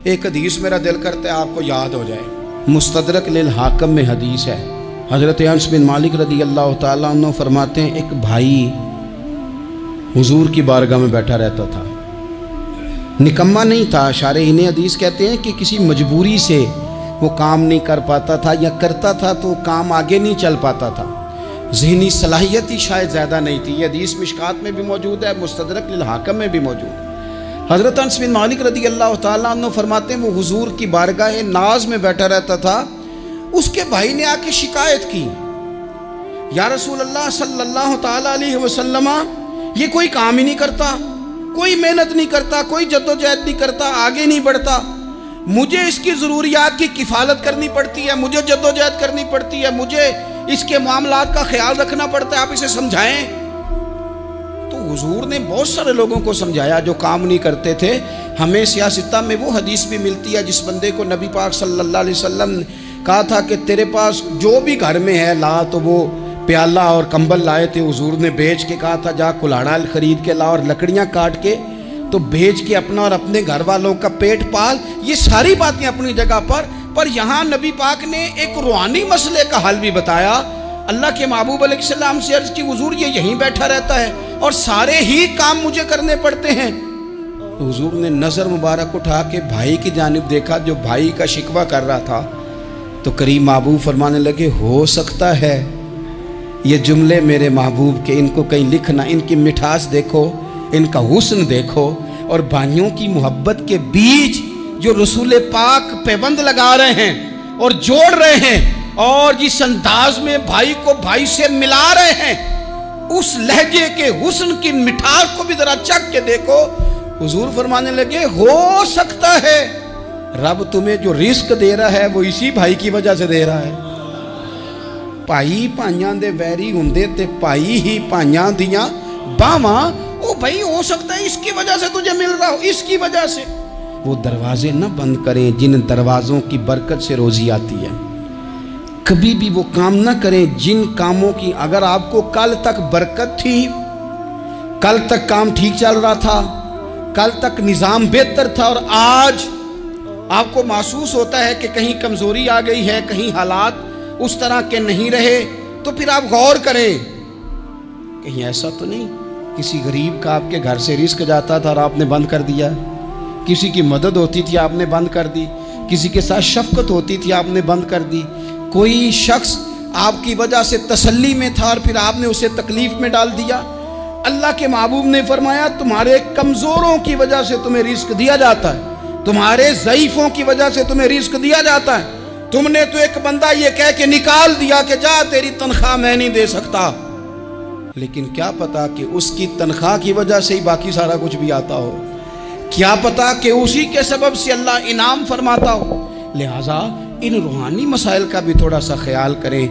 एक हदीस मेरा दिल करता है आपको याद हो जाए। मुस्तदरक लिल हाकिम में हदीस है। हज़रत अनस बिन मालिक रदी अल्लाह तआला अन्हु फरमाते हैं, एक भाई हुजूर की बारगाह में बैठा रहता था। निकम्मा नहीं था, शारहीन हदीस कहते हैं कि किसी मजबूरी से वो काम नहीं कर पाता था, या करता था तो काम आगे नहीं चल पाता था। ज़हनी सलाहियत ही शायद ज़्यादा नहीं थी। ये हदीस मिशकात में भी मौजूद है, मुस्तदरक लिल हाकिम में भी मौजूद है। हज़रत अनस बिन मालिक रदी अल्लाह तआला अन्हु फरमाते हैं, वो हुजूर की बारगाह नाज में बैठा रहता था। उसके भाई ने आके शिकायत की, या रसूल अल्लाह सल्लल्लाहु तआला अलैहि वसल्लम, ये कोई काम ही नहीं करता, कोई मेहनत नहीं करता, कोई जद्दोजहद नहीं करता, आगे नहीं बढ़ता। मुझे इसकी ज़रूरियात की किफ़ालत करनी पड़ती है, मुझे जद्दोजहद करनी पड़ती है, मुझे इसके मामलात का ख्याल रखना पड़ता है, आप इसे समझाएं। तो हुजूर ने बहुत सारे लोगों को समझाया जो काम नहीं करते थे। हमें सियासता में वो हदीस भी मिलती है जिस बंदे को नबी पाक सल्लल्लाहु अलैहि वसल्लम ने कहा था कि तेरे पास जो भी घर में है ला, तो वो प्याला और कंबल लाए थे। हुजूर ने बेच के कहा था जा कुल्हाड़ा खरीद के ला और लकड़ियाँ काट के तो बेच के अपना और अपने घर वालों का पेट पाल। ये सारी बातें अपनी जगह पर यहाँ नबी पाक ने एक रूहानी मसले का हल भी बताया। अल्लाह के महबूब अलैहिस्सलाम से अर्ज़ की, हुजूर ये यहीं बैठा रहता है और सारे ही काम मुझे करने पड़ते हैं। तो हुजूर ने नज़र मुबारक उठा के भाई की जानिब देखा जो भाई का शिकवा कर रहा था। तो करीम महबूब फरमाने लगे, हो सकता है ये जुमले मेरे महबूब के, इनको कहीं लिखना, इनकी मिठास देखो, इनका हुस्न देखो, और भाइयों की मोहब्बत के बीच जो रसूल पाक पैबंद लगा रहे हैं और जोड़ रहे हैं, और जिस अंदाज में भाई को भाई से मिला रहे हैं, उस लहजे के हुस्न की मिठास को भी जरा चख के देखो। हुजूर फरमाने लगे, हो सकता है रब तुम्हें जो रिस्क दे रहा है वो इसी भाई की वजह से दे रहा है। भाई भाइयों दे वैरी हुंदे ते भाई ही भाइयों दियां बावां। ओ भाई, हो सकता है इसकी वजह से तुझे मिल रहा हो, इसकी वजह से। वो दरवाजे न बंद करें जिन दरवाज़ों की बरकत से रोज़ी आती है। कभी भी वो काम ना करें जिन कामों की अगर आपको कल तक बरकत थी, कल तक काम ठीक चल रहा था, कल तक निज़ाम बेहतर था, और आज आपको महसूस होता है कि कहीं कमज़ोरी आ गई है, कहीं हालात उस तरह के नहीं रहे, तो फिर आप गौर करें कहीं ऐसा तो नहीं किसी गरीब का आपके घर से रिस्क जाता था और आपने बंद कर दिया, किसी की मदद होती थी आपने बंद कर दी, किसी के साथ शफकत होती थी आपने बंद कर दी, कोई शख्स आपकी वजह से तसल्ली में था और फिर आपने उसे तकलीफ में डाल दिया। अल्लाह के महबूब ने फरमाया, तुम्हारे कमज़ोरों की वजह से तुम्हें रिस्क दिया जाता है, तुम्हारे ज़ईफ़ों की वजह से तुम्हें रिस्क दिया जाता है। तुमने तो एक बंदा ये कह के निकाल दिया कि जा तेरी तनख्वाह मैं नहीं दे सकता, लेकिन क्या पता कि उसकी तनख्वाह की वजह से ही बाकी सारा कुछ भी आता हो, क्या पता कि उसी के सबब से अल्लाह इनाम फरमाता हो। लिहाजा इन रूहानी मसाइल का भी थोड़ा सा ख्याल करें।